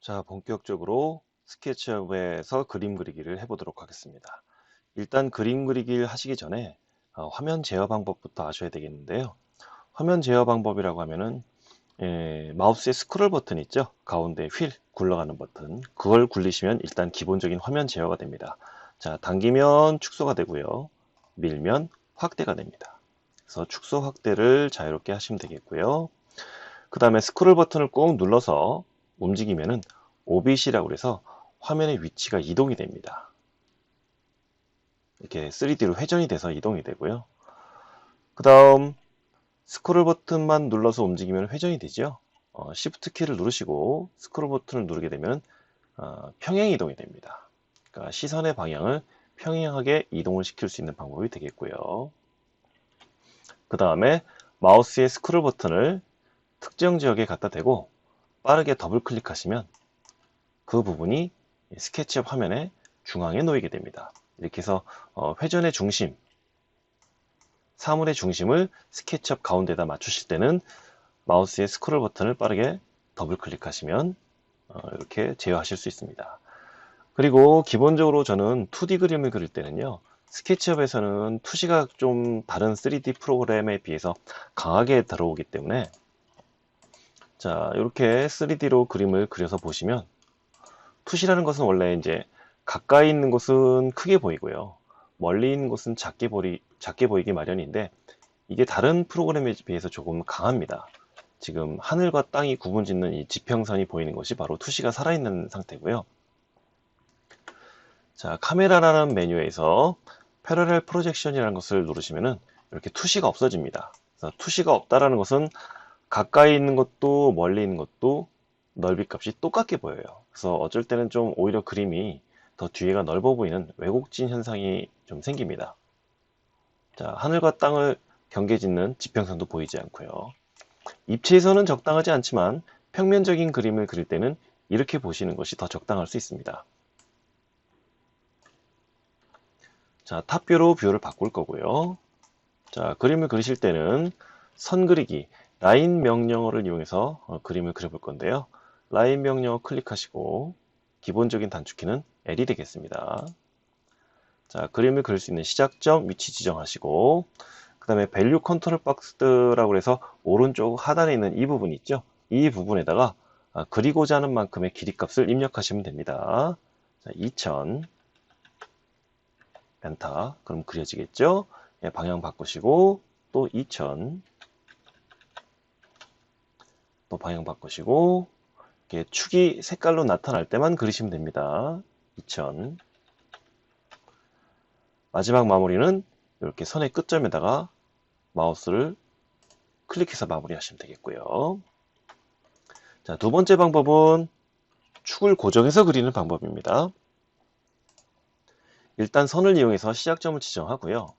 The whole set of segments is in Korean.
자, 본격적으로 스케치업에서 그림 그리기를 해보도록 하겠습니다. 일단 그림 그리기를 하시기 전에 화면 제어 방법부터 아셔야 되겠는데요. 화면 제어 방법이라고 하면은 마우스의 스크롤 버튼 있죠? 가운데 휠 굴러가는 버튼. 그걸 굴리시면 일단 기본적인 화면 제어가 됩니다. 자, 당기면 축소가 되고요. 밀면 확대가 됩니다. 그래서 축소 확대를 자유롭게 하시면 되겠고요. 그 다음에 스크롤 버튼을 꾹 눌러서 움직이면은 오빗이라고 해서 화면의 위치가 이동이 됩니다. 이렇게 3D로 회전이 돼서 이동이 되고요. 그 다음 스크롤 버튼만 눌러서 움직이면 회전이 되죠. Shift 키를 누르시고 스크롤 버튼을 누르게 되면 평행 이동이 됩니다. 그러니까 시선의 방향을 평행하게 이동을 시킬 수 있는 방법이 되겠고요. 그 다음에 마우스의 스크롤 버튼을 특정 지역에 갖다 대고 빠르게 더블 클릭하시면 그 부분이 스케치업 화면의 중앙에 놓이게 됩니다. 이렇게 해서 회전의 중심, 사물의 중심을 스케치업 가운데다 맞추실 때는 마우스의 스크롤 버튼을 빠르게 더블 클릭하시면 이렇게 제어하실 수 있습니다. 그리고 기본적으로 저는 2D 그림을 그릴 때는요, 스케치업에서는 투시가 좀 다른 3D 프로그램에 비해서 강하게 들어오기 때문에 자, 이렇게 3D로 그림을 그려서 보시면 투시라는 것은 원래 이제 가까이 있는 곳은 크게 보이고요. 멀리 있는 곳은 작게 보이기 마련인데 이게 다른 프로그램에 비해서 조금 강합니다. 지금 하늘과 땅이 구분짓는 이 지평선이 보이는 것이 바로 투시가 살아있는 상태고요. 자, 카메라라는 메뉴에서 패러렐 프로젝션이라는 것을 누르시면은 이렇게 투시가 없어집니다. 그래서 투시가 없다라는 것은 가까이 있는 것도 멀리 있는 것도 넓이 값이 똑같게 보여요. 그래서 어쩔 때는 좀 오히려 그림이 더 뒤에가 넓어 보이는 왜곡진 현상이 좀 생깁니다. 자, 하늘과 땅을 경계짓는 지평선도 보이지 않고요. 입체에서는 적당하지 않지만 평면적인 그림을 그릴 때는 이렇게 보시는 것이 더 적당할 수 있습니다. 자, 탑뷰로 뷰를 바꿀 거고요. 자, 그림을 그리실 때는 선 그리기, 라인 명령어를 이용해서 그림을 그려볼 건데요. 라인 명령어 클릭하시고 기본적인 단축키는 L이 되겠습니다. 자, 그림을 그릴 수 있는 시작점, 위치 지정하시고 그 다음에 밸류 컨트롤 박스라고 해서 오른쪽 하단에 있는 이 부분 있죠? 이 부분에다가 그리고자 하는 만큼의 길이값을 입력하시면 됩니다. 자, 2000 엔터. 그럼 그려지겠죠? 예, 방향 바꾸시고 또 2000 또 방향 바꾸시고 이렇게 축이 색깔로 나타날 때만 그리시면 됩니다. 2000 마지막 마무리는 이렇게 선의 끝점에다가 마우스를 클릭해서 마무리하시면 되겠고요. 자, 두 번째 방법은 축을 고정해서 그리는 방법입니다. 일단 선을 이용해서 시작점을 지정하고요.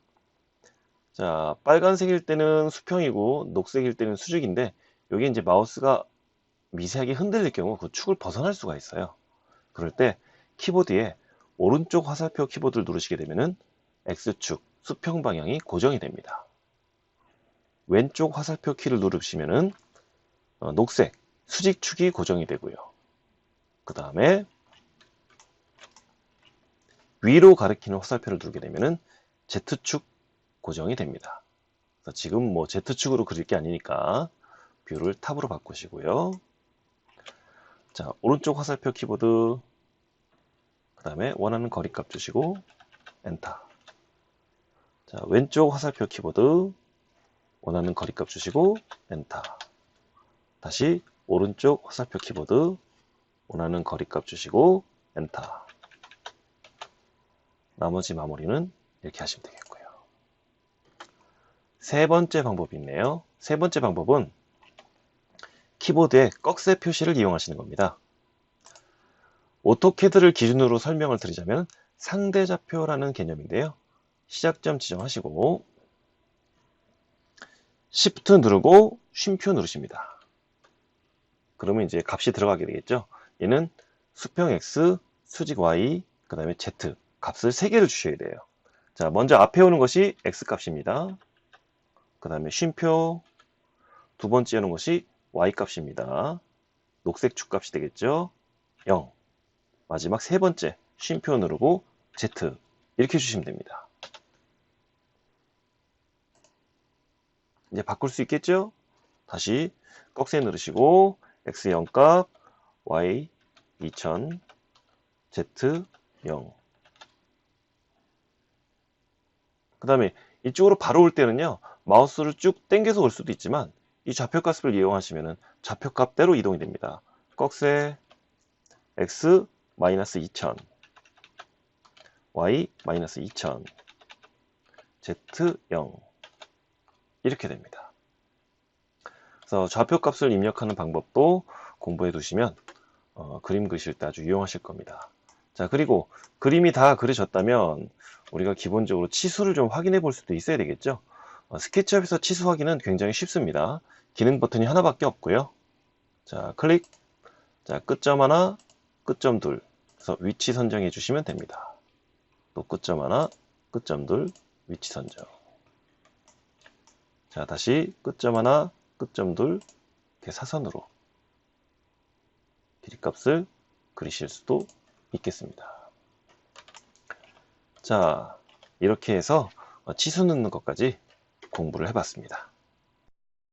자, 빨간색일 때는 수평이고 녹색일 때는 수직인데 여기 이제 마우스가 미세하게 흔들릴 경우 그 축을 벗어날 수가 있어요. 그럴 때 키보드에 오른쪽 화살표 키보드를 누르시게 되면은 X축 수평 방향이 고정이 됩니다. 왼쪽 화살표 키를 누르시면은 녹색 수직축이 고정이 되고요. 그 다음에 위로 가리키는 화살표를 누르게 되면은 Z축 고정이 됩니다. 지금 뭐 Z축으로 그릴 게 아니니까 뷰를 탑으로 바꾸시고요. 자, 오른쪽 화살표 키보드 그 다음에 원하는 거리값 주시고 엔터. 자, 왼쪽 화살표 키보드 원하는 거리값 주시고 엔터. 다시 오른쪽 화살표 키보드 원하는 거리값 주시고 엔터. 나머지 마무리는 이렇게 하시면 되겠고요. 세 번째 방법이 있네요. 세 번째 방법은 키보드에 꺽쇠 표시를 이용하시는 겁니다. 오토캐드를 기준으로 설명을 드리자면 상대좌표라는 개념인데요. 시작점 지정하시고 Shift 누르고 쉼표 누르십니다. 그러면 이제 값이 들어가게 되겠죠. 얘는 수평 X, 수직 Y, 그 다음에 Z 값을 3개를 주셔야 돼요. 자, 먼저 앞에 오는 것이 X 값입니다. 그 다음에 쉼표, 두 번째 오는 것이 Y 값입니다. 녹색 축 값이 되겠죠. 0. 마지막 세 번째 쉼표 누르고 Z 이렇게 해주시면 됩니다. 이제 바꿀 수 있겠죠? 다시 꺽쇠 누르시고 X 0값, Y 2000, Z 0. 그 다음에 이쪽으로 바로 올 때는요, 마우스를 쭉 당겨서 올 수도 있지만 이 좌표값을 이용하시면 좌표값대로 이동이 됩니다. 꺽쇠 X 2000, Y 2000, Z 0 이렇게 됩니다. 그래서 좌표값을 입력하는 방법도 공부해 두시면 그림 그리실 때 아주 유용하실 겁니다. 자, 그리고 그림이 다 그려졌다면 우리가 기본적으로 치수를 좀 확인해 볼 수도 있어야 되겠죠. 스케치업에서 치수 확인은 굉장히 쉽습니다. 기능 버튼이 하나밖에 없고요. 자, 클릭. 자, 끝점 하나, 끝점 둘. 그래서 위치 선정해 주시면 됩니다. 또 끝점 하나, 끝점 둘, 위치 선정. 자, 다시 끝점 하나, 끝점 둘, 이렇게 사선으로 길이값을 그리실 수도 있겠습니다. 자, 이렇게 해서 치수 넣는 것까지 공부를 해봤습니다.